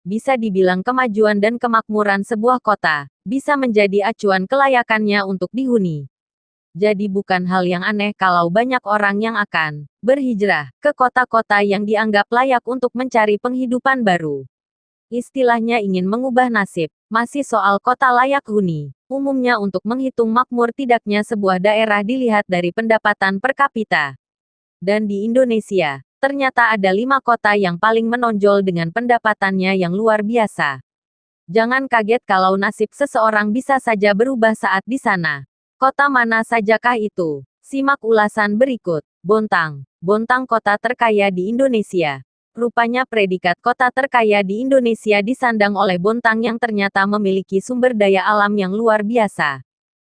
Bisa dibilang kemajuan dan kemakmuran sebuah kota, bisa menjadi acuan kelayakannya untuk dihuni. Jadi bukan hal yang aneh kalau banyak orang yang akan berhijrah ke kota-kota yang dianggap layak untuk mencari penghidupan baru. Istilahnya ingin mengubah nasib, masih soal kota layak huni. Umumnya untuk menghitung makmur tidaknya sebuah daerah dilihat dari pendapatan per kapita. Dan di Indonesia, ternyata ada 5 kota yang paling menonjol dengan pendapatannya yang luar biasa. Jangan kaget kalau nasib seseorang bisa saja berubah saat di sana. Kota mana sajakah itu? Simak ulasan berikut. Bontang. Bontang kota terkaya di Indonesia. Rupanya predikat kota terkaya di Indonesia disandang oleh Bontang yang ternyata memiliki sumber daya alam yang luar biasa.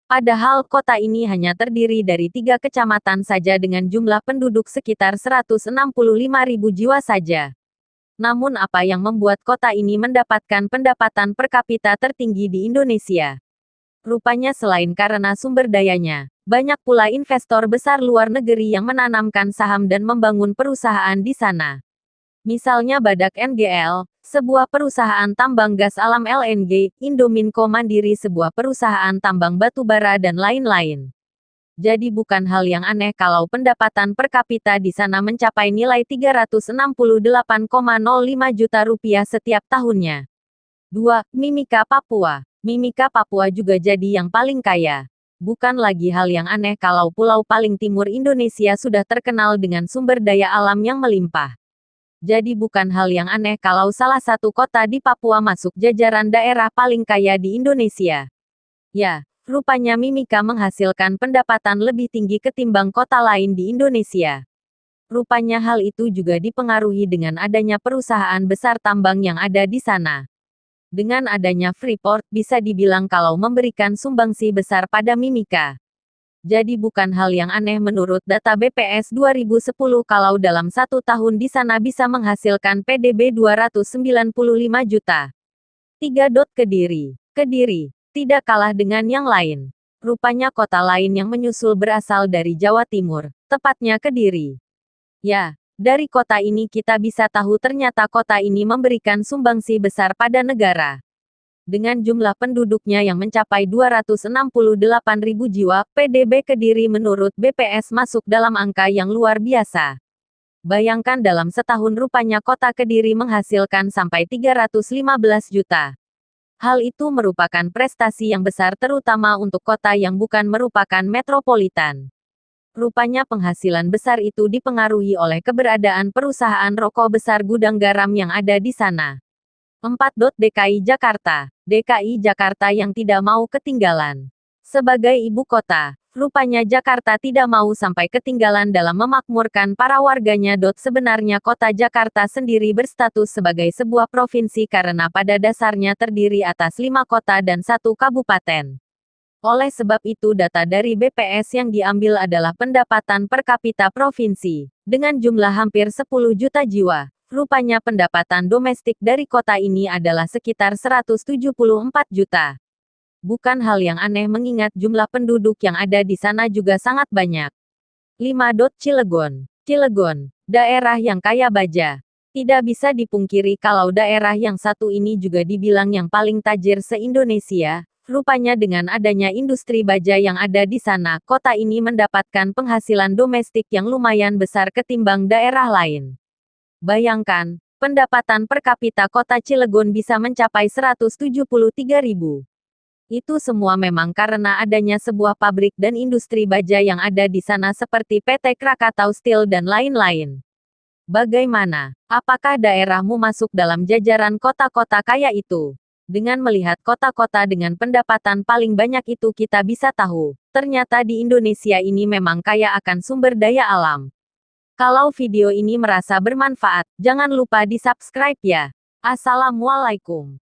Padahal kota ini hanya terdiri dari 3 kecamatan saja dengan jumlah penduduk sekitar 165.000 jiwa saja. Namun apa yang membuat kota ini mendapatkan pendapatan per kapita tertinggi di Indonesia? Rupanya selain karena sumber dayanya, banyak pula investor besar luar negeri yang menanamkan saham dan membangun perusahaan di sana. Misalnya Badak NGL, sebuah perusahaan tambang gas alam LNG, Indominco Mandiri sebuah perusahaan tambang batubara dan lain-lain. Jadi bukan hal yang aneh kalau pendapatan per kapita di sana mencapai nilai 368,05 juta rupiah setiap tahunnya. 2. Mimika Papua. Mimika Papua juga jadi yang paling kaya. Bukan lagi hal yang aneh kalau pulau paling timur Indonesia sudah terkenal dengan sumber daya alam yang melimpah. Jadi bukan hal yang aneh kalau salah satu kota di Papua masuk jajaran daerah paling kaya di Indonesia. Ya, rupanya Mimika menghasilkan pendapatan lebih tinggi ketimbang kota lain di Indonesia. Rupanya hal itu juga dipengaruhi dengan adanya perusahaan besar tambang yang ada di sana. Dengan adanya Freeport, bisa dibilang kalau memberikan sumbangsi besar pada Mimika. Jadi bukan hal yang aneh menurut data BPS 2010 kalau dalam 1 tahun di sana bisa menghasilkan PDB 295 juta. 3. Kediri. Kediri, tidak kalah dengan yang lain. Rupanya kota lain yang menyusul berasal dari Jawa Timur, tepatnya Kediri. Ya, dari kota ini kita bisa tahu ternyata kota ini memberikan sumbangsi besar pada negara. Dengan jumlah penduduknya yang mencapai 268.000 jiwa, PDB Kediri menurut BPS masuk dalam angka yang luar biasa. Bayangkan dalam setahun rupanya kota Kediri menghasilkan sampai 315 juta. Hal itu merupakan prestasi yang besar terutama untuk kota yang bukan merupakan metropolitan. Rupanya penghasilan besar itu dipengaruhi oleh keberadaan perusahaan rokok besar gudang garam yang ada di sana. 4. DKI Jakarta. DKI Jakarta yang tidak mau ketinggalan. Sebagai ibu kota, rupanya Jakarta tidak mau sampai ketinggalan dalam memakmurkan para warganya. Sebenarnya kota Jakarta sendiri berstatus sebagai sebuah provinsi karena pada dasarnya terdiri atas 5 kota dan 1 kabupaten. Oleh sebab itu data dari BPS yang diambil adalah pendapatan per kapita provinsi, dengan jumlah hampir 10 juta jiwa. Rupanya pendapatan domestik dari kota ini adalah sekitar 174 juta. Bukan hal yang aneh mengingat jumlah penduduk yang ada di sana juga sangat banyak. 5. Cilegon. Cilegon, daerah yang kaya baja. Tidak bisa dipungkiri kalau daerah yang satu ini juga dibilang yang paling tajir se-Indonesia. Rupanya dengan adanya industri baja yang ada di sana, kota ini mendapatkan penghasilan domestik yang lumayan besar ketimbang daerah lain. Bayangkan, pendapatan per kapita kota Cilegon bisa mencapai 173.000. Itu semua memang karena adanya sebuah pabrik dan industri baja yang ada di sana seperti PT Krakatau Steel dan lain-lain. Bagaimana? Apakah daerahmu masuk dalam jajaran kota-kota kaya itu? Dengan melihat kota-kota dengan pendapatan paling banyak itu kita bisa tahu, ternyata di Indonesia ini memang kaya akan sumber daya alam. Kalau video ini merasa bermanfaat, jangan lupa di-subscribe ya. Assalamualaikum.